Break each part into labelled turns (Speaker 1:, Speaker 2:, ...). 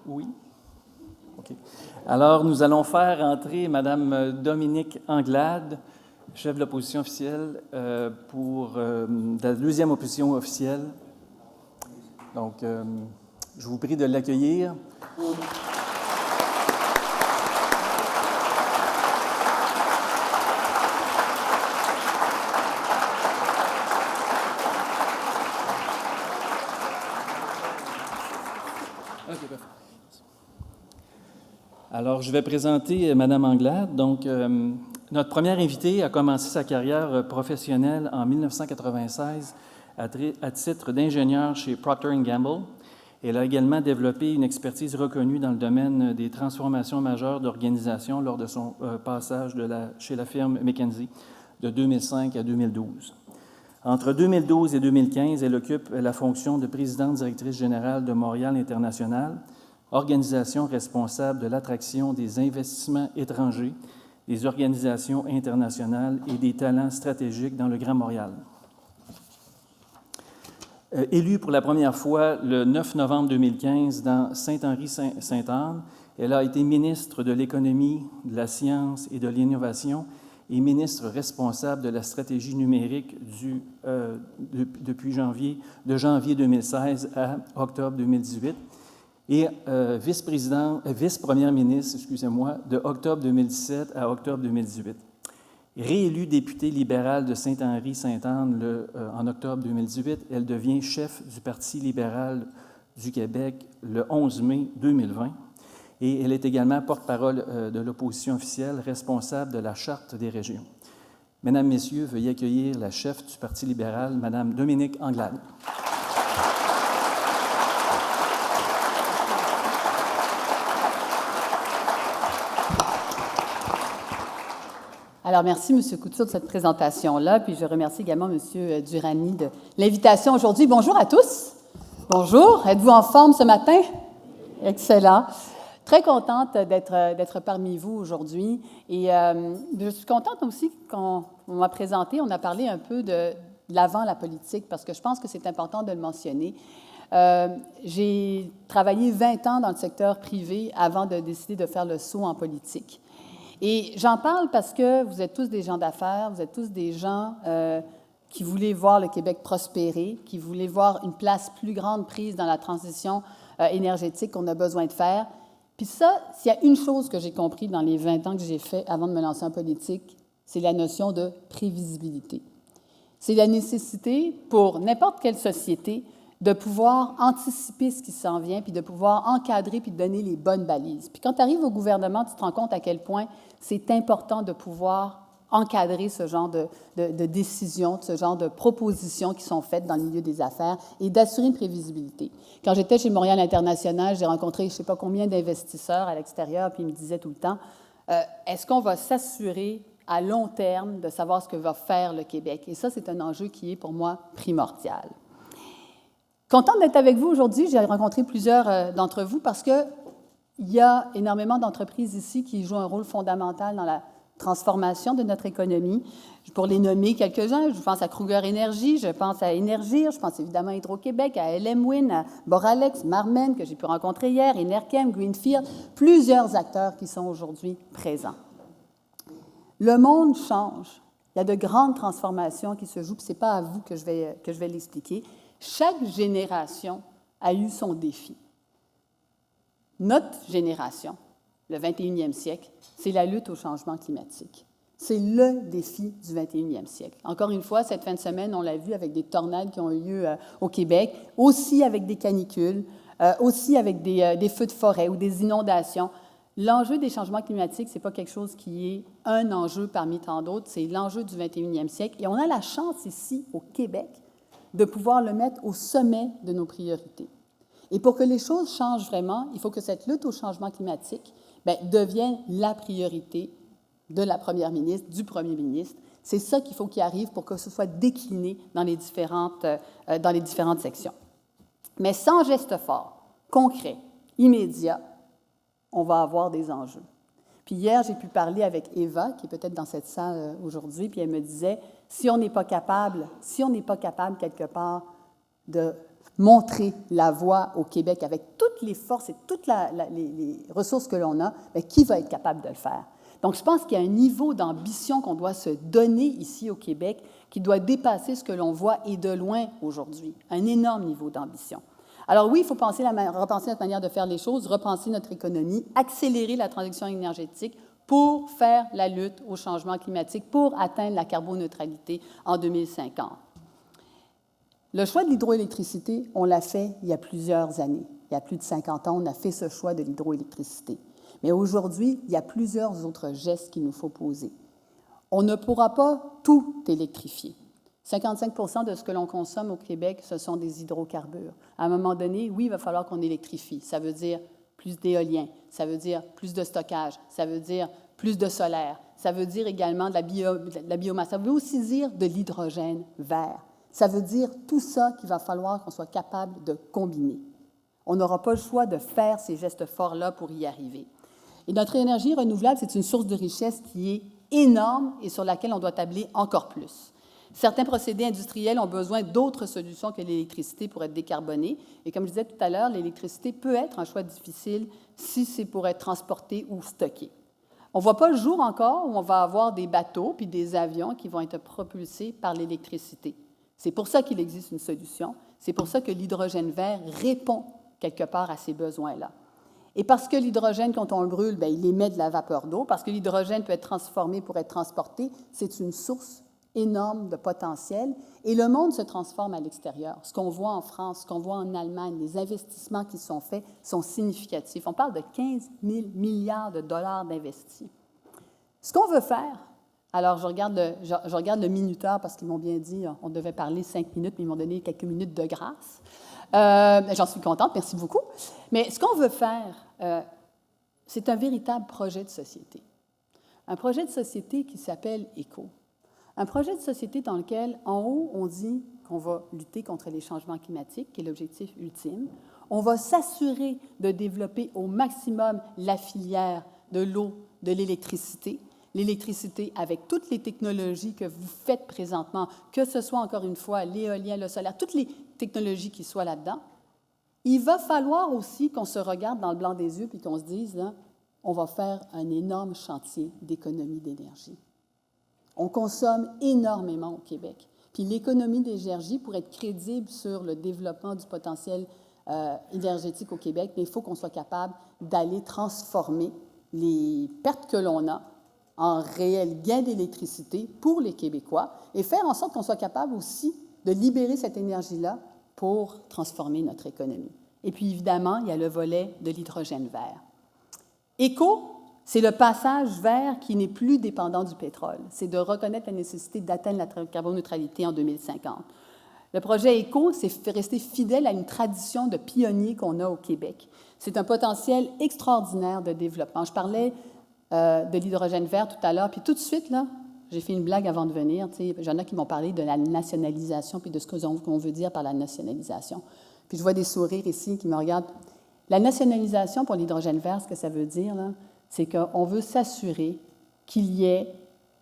Speaker 1: Oui. OK. Alors, nous allons faire entrer Mme Dominique Anglade, chef de l'opposition officielle, pour la deuxième opposition officielle. Donc, je vous prie de l'accueillir. Alors, je vais présenter Mme Anglade. Donc, notre première invitée a commencé sa carrière professionnelle en 1996 à titre d'ingénieure chez Procter & Gamble. Elle a également développé une expertise reconnue dans le domaine des transformations majeures d'organisation lors de son passage chez la firme McKinsey de 2005 à 2012. Entre 2012 et 2015, elle occupe la fonction de présidente directrice générale de Montréal International, organisation responsable de l'attraction des investissements étrangers, des organisations internationales et des talents stratégiques dans le Grand Montréal. Élue pour la première fois le 9 novembre 2015 dans Saint-Henri-Sainte-Anne, elle a été ministre de l'Économie, de la Science et de l'Innovation et ministre responsable de la stratégie numérique depuis janvier 2016 à octobre 2018. Et vice-première ministre, de octobre 2017 à octobre 2018. Réélue députée libérale de Saint-Henri-Sainte-Anne en octobre 2018, elle devient chef du Parti libéral du Québec le 11 mai 2020. Et elle est également porte-parole de l'opposition officielle, responsable de la Charte des régions. Mesdames, Messieurs, veuillez accueillir la chef du Parti libéral, Mme Dominique Anglade.
Speaker 2: Alors, merci, M. Couture, de cette présentation-là. Puis, je remercie également M. Durani de l'invitation aujourd'hui. Bonjour à tous. Bonjour. Êtes-vous en forme ce matin? Excellent. Très contente d'être parmi vous aujourd'hui. Et je suis contente aussi qu'on m'a présenté, on a parlé un peu de l'avant la politique, parce que je pense que c'est important de le mentionner. J'ai travaillé 20 ans dans le secteur privé avant de décider de faire le saut en politique. Et j'en parle parce que vous êtes tous des gens d'affaires, vous êtes tous des gens qui voulaient voir le Québec prospérer, qui voulaient voir une place plus grande prise dans la transition énergétique qu'on a besoin de faire. Puis ça, s'il y a une chose que j'ai compris dans les 20 ans que j'ai fait avant de me lancer en politique, c'est la notion de prévisibilité. C'est la nécessité pour n'importe quelle société de pouvoir anticiper ce qui s'en vient, puis de pouvoir encadrer, puis de donner les bonnes balises. Puis quand tu arrives au gouvernement, tu te rends compte à quel point c'est important de pouvoir encadrer ce genre de décisions, ce genre de propositions qui sont faites dans le milieu des affaires et d'assurer une prévisibilité. Quand j'étais chez Montréal International, j'ai rencontré je ne sais pas combien d'investisseurs à l'extérieur, puis ils me disaient tout le temps, est-ce qu'on va s'assurer à long terme de savoir ce que va faire le Québec? Et ça, c'est un enjeu qui est pour moi primordial. Contente d'être avec vous aujourd'hui. J'ai rencontré plusieurs d'entre vous parce qu'il y a énormément d'entreprises ici qui jouent un rôle fondamental dans la transformation de notre économie. Pour les nommer quelques-uns, je pense à Kruger Énergie, je pense à Énergir, je pense évidemment à Hydro-Québec, à LM Wind, à Boralex, Marmen, que j'ai pu rencontrer hier, Enerkem, Greenfield, plusieurs acteurs qui sont aujourd'hui présents. Le monde change. Il y a de grandes transformations qui se jouent, puis ce n'est pas à vous que je vais l'expliquer. Chaque génération a eu son défi. Notre génération, le 21e siècle, c'est la lutte au changement climatique. C'est le défi du 21e siècle. Encore une fois, cette fin de semaine, on l'a vu avec des tornades qui ont eu lieu au Québec, aussi avec des canicules, aussi avec des feux de forêt ou des inondations. L'enjeu des changements climatiques, ce n'est pas quelque chose qui est un enjeu parmi tant d'autres, c'est l'enjeu du 21e siècle. Et on a la chance ici, au Québec, de pouvoir le mettre au sommet de nos priorités. Et pour que les choses changent vraiment, il faut que cette lutte au changement climatique devienne la priorité de la première ministre, du premier ministre. C'est ça qu'il faut qu'il arrive pour que ce soit décliné dans les différentes sections. Mais sans geste fort, concret, immédiat, on va avoir des enjeux. Puis hier, j'ai pu parler avec Eva, qui est peut-être dans cette salle aujourd'hui, puis elle me disait, si on n'est pas capable quelque part de montrer la voie au Québec avec toutes les forces et toutes les ressources que l'on a, bien, qui va être capable de le faire? Donc, je pense qu'il y a un niveau d'ambition qu'on doit se donner ici au Québec qui doit dépasser ce que l'on voit et de loin aujourd'hui. Un énorme niveau d'ambition. Alors oui, il faut repenser notre manière de faire les choses, repenser notre économie, accélérer la transition énergétique pour faire la lutte au changement climatique, pour atteindre la carboneutralité en 2050. Le choix de l'hydroélectricité, on l'a fait il y a plusieurs années. Il y a plus de 50 ans, on a fait ce choix de l'hydroélectricité. Mais aujourd'hui, il y a plusieurs autres gestes qu'il nous faut poser. On ne pourra pas tout électrifier. 55 de ce que l'on consomme au Québec, ce sont des hydrocarbures. À un moment donné, oui, il va falloir qu'on électrifie. Ça veut dire plus d'éolien, ça veut dire plus de stockage, ça veut dire plus de solaire, ça veut dire également de la biomasse, ça veut aussi dire de l'hydrogène vert. Ça veut dire tout ça qu'il va falloir qu'on soit capable de combiner. On n'aura pas le choix de faire ces gestes forts-là pour y arriver. Et notre énergie renouvelable, c'est une source de richesse qui est énorme et sur laquelle on doit tabler encore plus. Certains procédés industriels ont besoin d'autres solutions que l'électricité pour être décarbonés. Et comme je disais tout à l'heure, l'électricité peut être un choix difficile si c'est pour être transporté ou stocké. On ne voit pas le jour encore où on va avoir des bateaux puis des avions qui vont être propulsés par l'électricité. C'est pour ça qu'il existe une solution. C'est pour ça que l'hydrogène vert répond quelque part à ces besoins-là. Et parce que l'hydrogène, quand on le brûle, bien, il émet de la vapeur d'eau, parce que l'hydrogène peut être transformé pour être transporté, c'est une source énorme de potentiel. Et le monde se transforme à l'extérieur. Ce qu'on voit en France, ce qu'on voit en Allemagne, les investissements qui sont faits sont significatifs. On parle de 15 000 milliards de dollars d'investis. Ce qu'on veut faire, alors je regarde le minuteur parce qu'ils m'ont bien dit on devait parler 5 minutes, mais ils m'ont donné quelques minutes de grâce. J'en suis contente, merci beaucoup. Mais ce qu'on veut faire, c'est un véritable projet de société. Un projet de société qui s'appelle ECO. Un projet de société dans lequel, en haut, on dit qu'on va lutter contre les changements climatiques, qui est l'objectif ultime. On va s'assurer de développer au maximum la filière de l'eau, de l'électricité. L'électricité avec toutes les technologies que vous faites présentement, que ce soit encore une fois l'éolien, le solaire, toutes les technologies qui soient là-dedans. Il va falloir aussi qu'on se regarde dans le blanc des yeux et qu'on se dise, là, on va faire un énorme chantier d'économie d'énergie. On consomme énormément au Québec. Puis l'économie d'énergie, pour être crédible sur le développement du potentiel énergétique au Québec, il faut qu'on soit capable d'aller transformer les pertes que l'on a en réel gain d'électricité pour les Québécois et faire en sorte qu'on soit capable aussi de libérer cette énergie-là pour transformer notre économie. Et puis, évidemment, il y a le volet de l'hydrogène vert. Éco, c'est le passage vers qui n'est plus dépendant du pétrole. C'est de reconnaître la nécessité d'atteindre la carboneutralité en 2050. Le projet Éco, c'est rester fidèle à une tradition de pionnier qu'on a au Québec. C'est un potentiel extraordinaire de développement. Je parlais de l'hydrogène vert tout à l'heure, puis tout de suite, là, j'ai fait une blague avant de venir. Il y en a qui m'ont parlé de la nationalisation puis de ce qu'on veut dire par la nationalisation. Puis je vois des sourires ici qui me regardent. La nationalisation pour l'hydrogène vert, ce que ça veut dire, là, c'est qu'on veut s'assurer qu'il y ait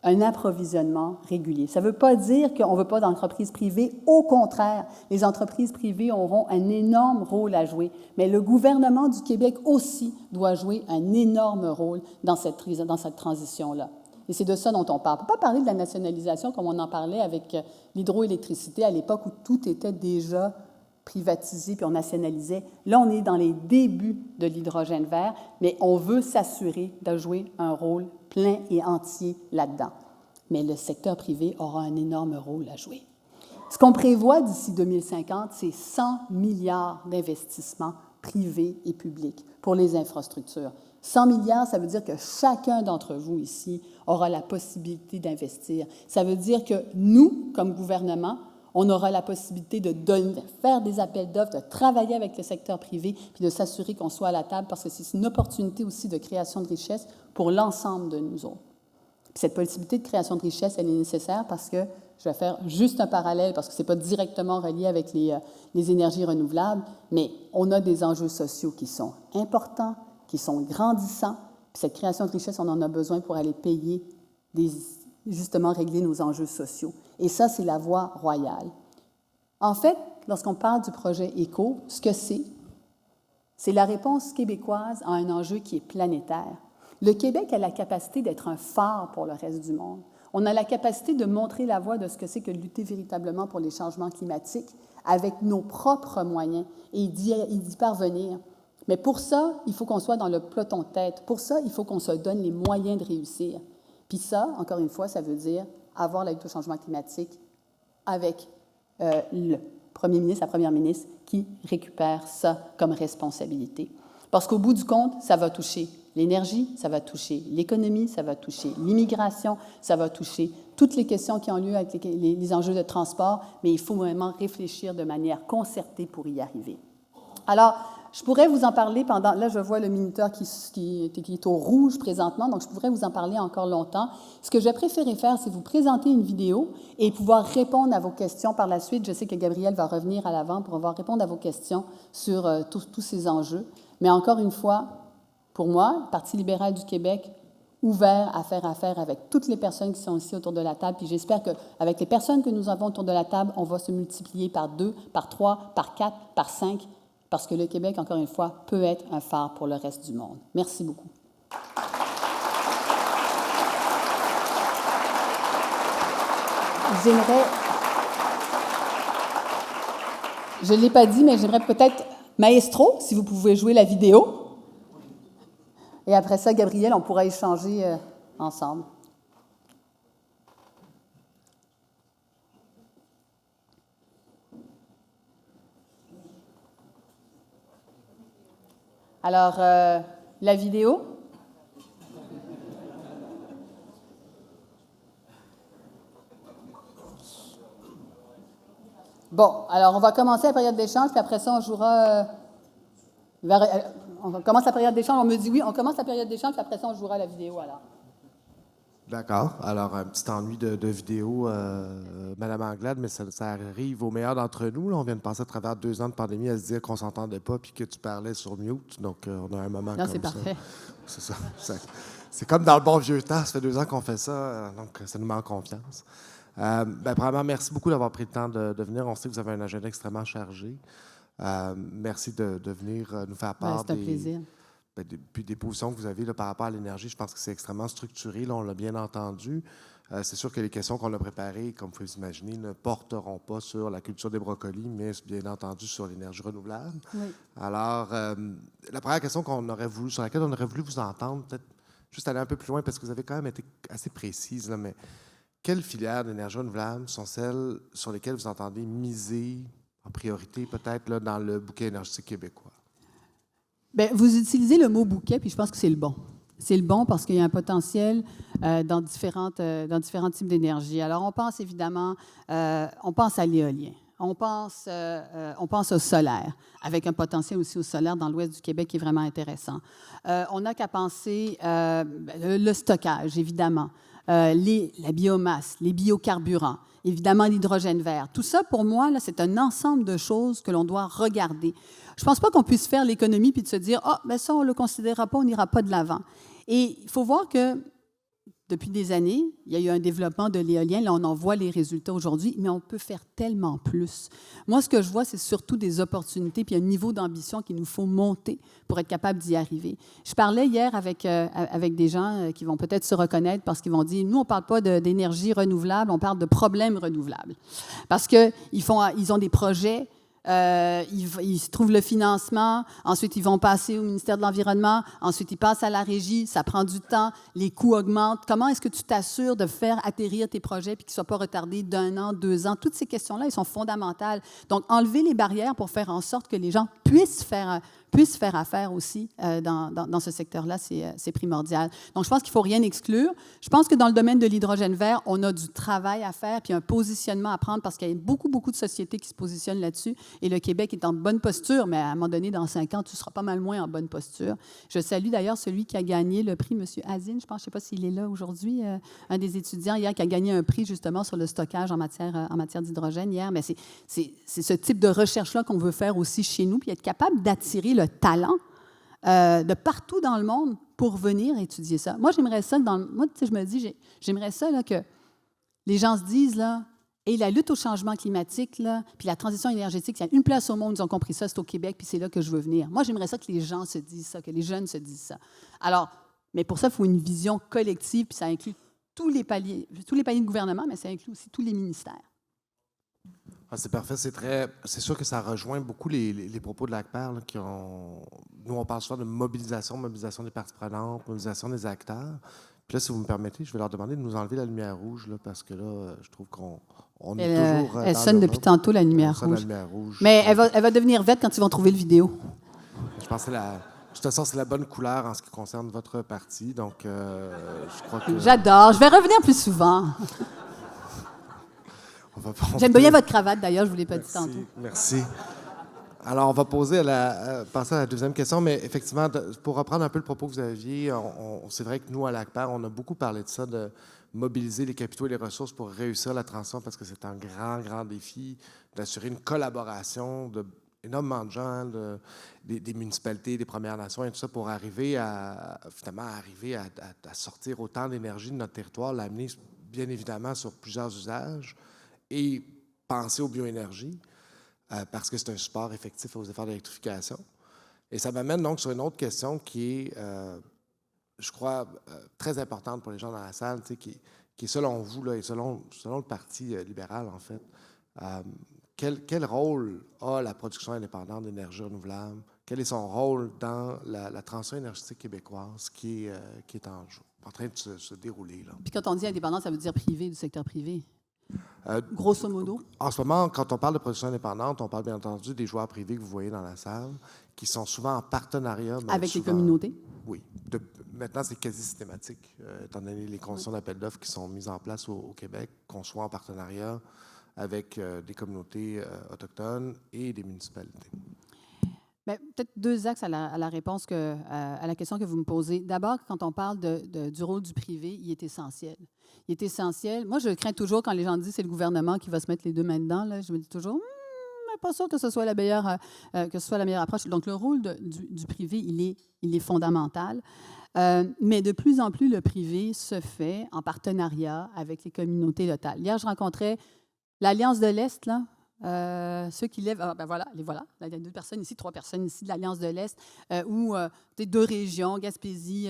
Speaker 2: un approvisionnement régulier. Ça ne veut pas dire qu'on ne veut pas d'entreprises privées. Au contraire, les entreprises privées auront un énorme rôle à jouer. Mais le gouvernement du Québec aussi doit jouer un énorme rôle dans cette transition-là. Et c'est de ça dont on parle. On ne peut pas parler de la nationalisation comme on en parlait avec l'hydroélectricité à l'époque où tout était déjà privatisé puis on nationalisait. Là, on est dans les débuts de l'hydrogène vert, mais on veut s'assurer de jouer un rôle plein et entier là-dedans. Mais le secteur privé aura un énorme rôle à jouer. Ce qu'on prévoit d'ici 2050, c'est 100 milliards d'investissements privés et publics pour les infrastructures. 100 milliards, ça veut dire que chacun d'entre vous ici aura la possibilité d'investir. Ça veut dire que nous, comme gouvernement, on aura la possibilité de faire des appels d'offres, de travailler avec le secteur privé, puis de s'assurer qu'on soit à la table, parce que c'est une opportunité aussi de création de richesse pour l'ensemble de nous autres. Puis cette possibilité de création de richesse, elle est nécessaire parce que, je vais faire juste un parallèle, parce que ce n'est pas directement relié avec les énergies renouvelables, mais on a des enjeux sociaux qui sont importants, qui sont grandissants. Puis cette création de richesse, on en a besoin pour aller payer justement régler nos enjeux sociaux. Et ça, c'est la voie royale. En fait, lorsqu'on parle du projet ECO, ce que c'est la réponse québécoise à un enjeu qui est planétaire. Le Québec a la capacité d'être un phare pour le reste du monde. On a la capacité de montrer la voie de ce que c'est que lutter véritablement pour les changements climatiques avec nos propres moyens et d'y parvenir. Mais pour ça, il faut qu'on soit dans le peloton de tête. Pour ça, il faut qu'on se donne les moyens de réussir. Puis ça, encore une fois, ça veut dire avoir la lutte au changement climatique avec le premier ministre, la première ministre, qui récupère ça comme responsabilité. Parce qu'au bout du compte, ça va toucher l'énergie, ça va toucher l'économie, ça va toucher l'immigration, ça va toucher toutes les questions qui ont lieu avec les enjeux de transport, mais il faut vraiment réfléchir de manière concertée pour y arriver. Alors, je pourrais vous en parler pendant... Là, je vois le minuteur qui est au rouge présentement, donc je pourrais vous en parler encore longtemps. Ce que j'ai préféré faire, c'est vous présenter une vidéo et pouvoir répondre à vos questions par la suite. Je sais que Gabriel va revenir à l'avant pour pouvoir répondre à vos questions sur tous ces enjeux. Mais encore une fois, pour moi, le Parti libéral du Québec, ouvert à faire affaire avec toutes les personnes qui sont ici autour de la table. Puis j'espère qu'avec les personnes que nous avons autour de la table, on va se multiplier par 2, par 3, par 4, par 5, parce que le Québec, encore une fois, peut être un phare pour le reste du monde. Merci beaucoup. Je ne l'ai pas dit, mais j'aimerais peut-être, Maestro, si vous pouvez jouer la vidéo. Et après ça, Gabriel, on pourra échanger ensemble. Alors, la vidéo. Bon, alors on va commencer la période d'échange, puis après ça, on jouera... on commence la période d'échange, on me dit oui, on commence la période d'échange, puis après ça, on jouera la vidéo, alors.
Speaker 3: D'accord. Alors, un petit ennui de vidéo, Madame Anglade, mais ça arrive aux meilleurs d'entre nous. Là. On vient de passer à travers 2 ans de pandémie à se dire qu'on ne s'entendait pas puis que tu parlais sur mute. Donc, on a un moment comme ça.
Speaker 2: Non, c'est parfait.
Speaker 3: C'est ça. C'est comme dans le bon vieux temps. Ça fait 2 ans qu'on fait ça, donc ça nous met en confiance. Premièrement, merci beaucoup d'avoir pris le temps de venir. On sait que vous avez un agenda extrêmement chargé. Merci de venir nous faire part
Speaker 2: c'est un plaisir.
Speaker 3: Puis des positions que vous avez là, par rapport à l'énergie. Je pense que c'est extrêmement structuré. Là, on l'a bien entendu. C'est sûr que les questions qu'on a préparées, comme vous pouvez imaginer, ne porteront pas sur la culture des brocolis, mais bien entendu sur l'énergie renouvelable.
Speaker 2: Oui.
Speaker 3: Alors, la première question sur laquelle on aurait voulu vous entendre, peut-être juste aller un peu plus loin, parce que vous avez quand même été assez précise, là, mais quelles filières d'énergie renouvelable sont celles sur lesquelles vous entendez miser en priorité, peut-être là, dans le bouquet énergétique québécois?
Speaker 2: Bien, vous utilisez le mot bouquet, puis je pense que c'est le bon. C'est le bon parce qu'il y a un potentiel dans différents types d'énergie. Alors, on pense évidemment, on pense à l'éolien. On pense au solaire, avec un potentiel aussi au solaire dans l'ouest du Québec qui est vraiment intéressant. On n'a qu'à penser le stockage, évidemment, la biomasse, les biocarburants, évidemment l'hydrogène vert. Tout ça, pour moi, là, c'est un ensemble de choses que l'on doit regarder. Je ne pense pas qu'on puisse faire l'économie puis de se dire « Ah, bien ça, on ne le considérera pas, on n'ira pas de l'avant ». Et il faut voir que depuis des années, il y a eu un développement de l'éolien. Là, on en voit les résultats aujourd'hui, mais on peut faire tellement plus. Moi, ce que je vois, c'est surtout des opportunités puis un niveau d'ambition qu'il nous faut monter pour être capable d'y arriver. Je parlais hier avec des gens qui vont peut-être se reconnaître parce qu'ils vont dire, nous, on ne parle pas d'énergie renouvelable, on parle de problèmes renouvelables. Parce qu'ils ont des projets. Ils trouvent le financement, ensuite ils vont passer au ministère de l'Environnement, ensuite ils passent à la régie, ça prend du temps, les coûts augmentent. Comment est-ce que tu t'assures de faire atterrir tes projets et qu'ils ne soient pas retardés d'1 an, 2 ans? Toutes ces questions-là, elles sont fondamentales. Donc, enlever les barrières pour faire en sorte que les gens puissent faire affaire aussi dans ce secteur-là, c'est primordial. Donc, je pense qu'il ne faut rien exclure. Je pense que dans le domaine de l'hydrogène vert, on a du travail à faire puis un positionnement à prendre parce qu'il y a beaucoup, beaucoup de sociétés qui se positionnent là-dessus et le Québec est en bonne posture, mais à un moment donné, dans 5 ans, tu seras pas mal moins en bonne posture. Je salue d'ailleurs celui qui a gagné le prix, M. Azine, je ne sais pas s'il est là aujourd'hui, un des étudiants hier qui a gagné un prix justement sur le stockage en matière d'hydrogène hier, mais c'est ce type de recherche-là qu'on veut faire aussi chez nous puis être capable d'attirer le talent de partout dans le monde pour venir étudier ça. Moi, j'aimerais ça, je me dis, j'aimerais ça là, que les gens se disent, là, Et la lutte au changement climatique, là, puis la transition énergétique, il y a une place au monde où ils ont compris ça, c'est au Québec, puis c'est là que je veux venir. Moi, j'aimerais ça que les gens se disent ça, que les jeunes se disent ça. Alors, mais pour ça, il faut une vision collective, puis ça inclut tous les paliers de gouvernement, mais ça inclut aussi tous les ministères.
Speaker 3: Ah, c'est parfait, c'est sûr que ça rejoint beaucoup les propos de l'ACPER, là, nous, on parle souvent de mobilisation des parties prenantes, mobilisation des acteurs. Puis là, si vous me permettez, je vais leur demander de nous enlever la lumière rouge, là, parce que là, je trouve qu'on est toujours
Speaker 2: Elle
Speaker 3: dans
Speaker 2: sonne depuis tantôt, la lumière rouge. Mais elle va devenir verte quand ils vont trouver le vidéo.
Speaker 3: Je pense que de toute façon, c'est la bonne couleur en ce qui concerne votre parti, donc je crois que...
Speaker 2: J'adore. Je vais revenir plus souvent. J'aime bien votre cravate, d'ailleurs, je ne vous l'ai pas dit tantôt.
Speaker 3: Merci. Alors, on va passer à la deuxième question, mais effectivement, pour reprendre un peu le propos que vous aviez, c'est vrai que nous, à l'ACPER, on a beaucoup parlé de ça, de mobiliser les capitaux et les ressources pour réussir la transition, parce que c'est un grand, grand défi d'assurer une collaboration d'énormément de gens, des municipalités, des Premières Nations et tout ça, pour arriver à sortir autant d'énergie de notre territoire, l'amener bien évidemment sur plusieurs usages et penser aux bioénergies. Parce que c'est un support effectif aux efforts d'électrification. Et ça m'amène donc sur une autre question qui est, je crois, très importante pour les gens dans la salle, qui est selon vous, là, et selon le Parti libéral, en fait, quel rôle a la production indépendante d'énergie renouvelable? Quel est son rôle dans la transition énergétique québécoise qui est en train de se dérouler? Là?
Speaker 2: Puis quand on dit indépendant, ça veut dire privé, du secteur privé? Grosso modo?
Speaker 3: En ce moment, quand on parle de production indépendante, on parle bien entendu des joueurs privés que vous voyez dans la salle, qui sont souvent en partenariat.
Speaker 2: Avec les communautés?
Speaker 3: Oui. Maintenant, c'est quasi systématique, étant donné les conditions d'appel d'offres qui sont mises en place au Québec, qu'on soit en partenariat avec des communautés autochtones et des municipalités. Bien,
Speaker 2: peut-être deux axes à la réponse à la question que vous me posez. D'abord, quand on parle du rôle du privé, il est essentiel. Il est essentiel. Moi, je crains toujours quand les gens disent que c'est le gouvernement qui va se mettre les deux mains dedans. Là, je me dis toujours, pas sûr que ce soit la meilleure approche. Donc, le rôle du privé, il est fondamental. Mais de plus en plus, le privé se fait en partenariat avec les communautés locales. Hier, je rencontrais l'Alliance de l'Est, là. Ceux qui lèvent, voilà, il y a 2 personnes ici, 3 personnes ici de l'Alliance de l'Est, où des 2 régions, Gaspésie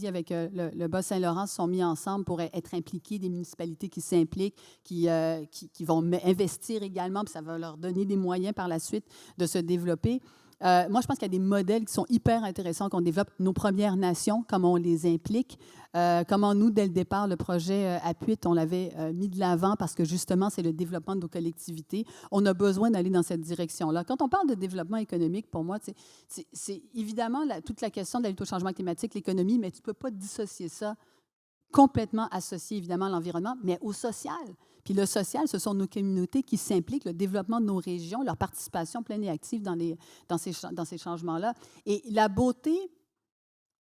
Speaker 2: avec le Bas-Saint-Laurent, se sont mis ensemble pour être impliqués, des municipalités qui s'impliquent, qui vont investir également, puis ça va leur donner des moyens par la suite de se développer. Moi, je pense qu'il y a des modèles qui sont hyper intéressants qu'on développe. Nos Premières Nations, comment on les implique, comment nous, dès le départ, le projet Appuit, on l'avait mis de l'avant parce que justement, c'est le développement de nos collectivités. On a besoin d'aller dans cette direction-là. Quand on parle de développement économique, pour moi, c'est évidemment toute la question de la lutte au changement climatique, l'économie, mais tu ne peux pas dissocier ça complètement associé, évidemment, à l'environnement, mais au social. Puis le social, ce sont nos communautés qui s'impliquent, le développement de nos régions, leur participation pleine et active dans ces changements-là. Et la beauté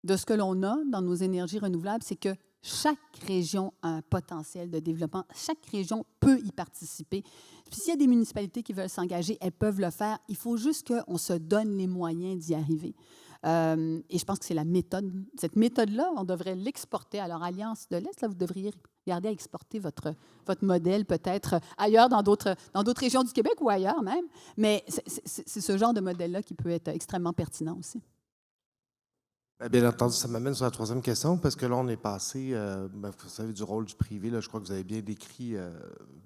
Speaker 2: de ce que l'on a dans nos énergies renouvelables, c'est que chaque région a un potentiel de développement. Chaque région peut y participer. Puis s'il y a des municipalités qui veulent s'engager, elles peuvent le faire. Il faut juste qu'on se donne les moyens d'y arriver. Et je pense que c'est la méthode. Cette méthode-là, on devrait l'exporter. Alors, Alliance de l'Est, là, vous devriez regarder à exporter votre modèle peut-être ailleurs, dans d'autres régions du Québec ou ailleurs même. Mais c'est ce genre de modèle-là qui peut être extrêmement pertinent aussi.
Speaker 3: Bien entendu, ça m'amène sur la troisième question, parce que là, on est passé, vous savez, du rôle du privé. Là, je crois que vous avez bien décrit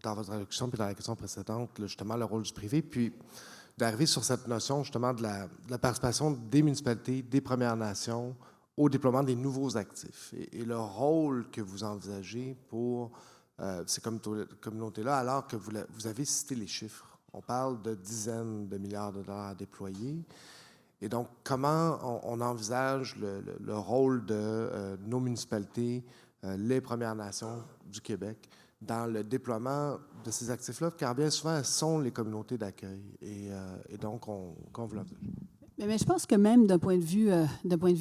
Speaker 3: dans votre introduction puis dans la question précédente, là, justement, le rôle du privé. Puis, d'arriver sur cette notion, justement, de la participation des municipalités, des Premières Nations au déploiement des nouveaux actifs et le rôle que vous envisagez pour ces communautés-là, alors que vous avez cité les chiffres. On parle de dizaines de milliards de dollars à déployer. Et donc, comment on envisage le rôle de nos municipalités, les Premières Nations du Québec, dans le déploiement de ces actifs-là, car bien souvent, elles sont les communautés d'accueil. Et donc, quand vous l'envisagez.
Speaker 2: Mais je pense que même d'un point de vue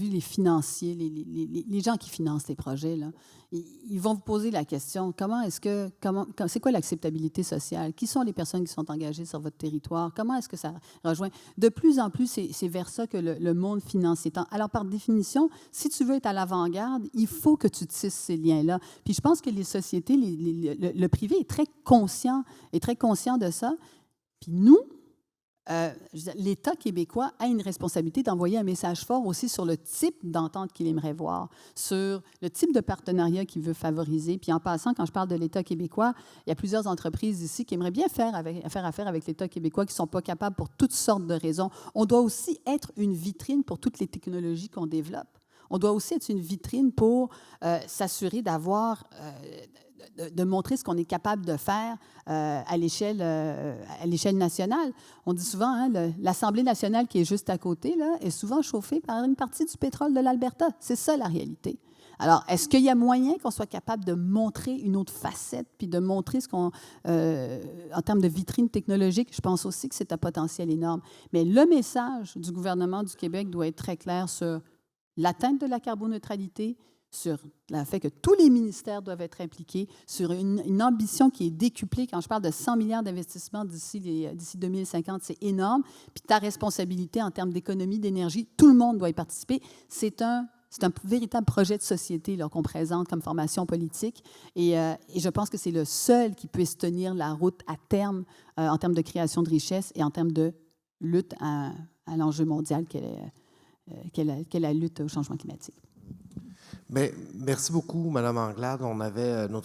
Speaker 2: les financiers, les gens qui financent les projets, là, ils vont vous poser la question, c'est quoi l'acceptabilité sociale? Qui sont les personnes qui sont engagées sur votre territoire? Comment est-ce que ça rejoint? De plus en plus, c'est vers ça que le monde financier tend. Alors, par définition, si tu veux être à l'avant-garde, il faut que tu tisses ces liens-là. Puis je pense que les sociétés, le privé est très conscient de ça. Puis nous, l'État québécois a une responsabilité d'envoyer un message fort aussi sur le type d'entente qu'il aimerait voir, sur le type de partenariat qu'il veut favoriser. Puis en passant, quand je parle de l'État québécois, il y a plusieurs entreprises ici qui aimeraient bien faire affaire avec l'État québécois, qui ne sont pas capables pour toutes sortes de raisons. On doit aussi être une vitrine pour toutes les technologies qu'on développe. On doit aussi être une vitrine pour s'assurer d'avoir... de montrer ce qu'on est capable de faire à l'échelle nationale. On dit souvent, hein, l'Assemblée nationale qui est juste à côté là, est souvent chauffée par une partie du pétrole de l'Alberta. C'est ça la réalité. Alors, est-ce qu'il y a moyen qu'on soit capable de montrer une autre facette, puis de montrer en termes de vitrine technologique? Je pense aussi que c'est un potentiel énorme. Mais le message du gouvernement du Québec doit être très clair sur l'atteinte de la carboneutralité, sur le fait que tous les ministères doivent être impliqués, sur une ambition qui est décuplée. Quand je parle de 100 milliards d'investissements d'ici 2050, c'est énorme. Puis ta responsabilité en termes d'économie, d'énergie, tout le monde doit y participer. C'est un véritable projet de société qu'on présente comme formation politique. Et je pense que c'est le seul qui puisse tenir la route à terme en termes de création de richesse et en termes de lutte à l'enjeu mondial qu'est la lutte au changement climatique.
Speaker 3: Bien, merci beaucoup, Mme Anglade. On avait notre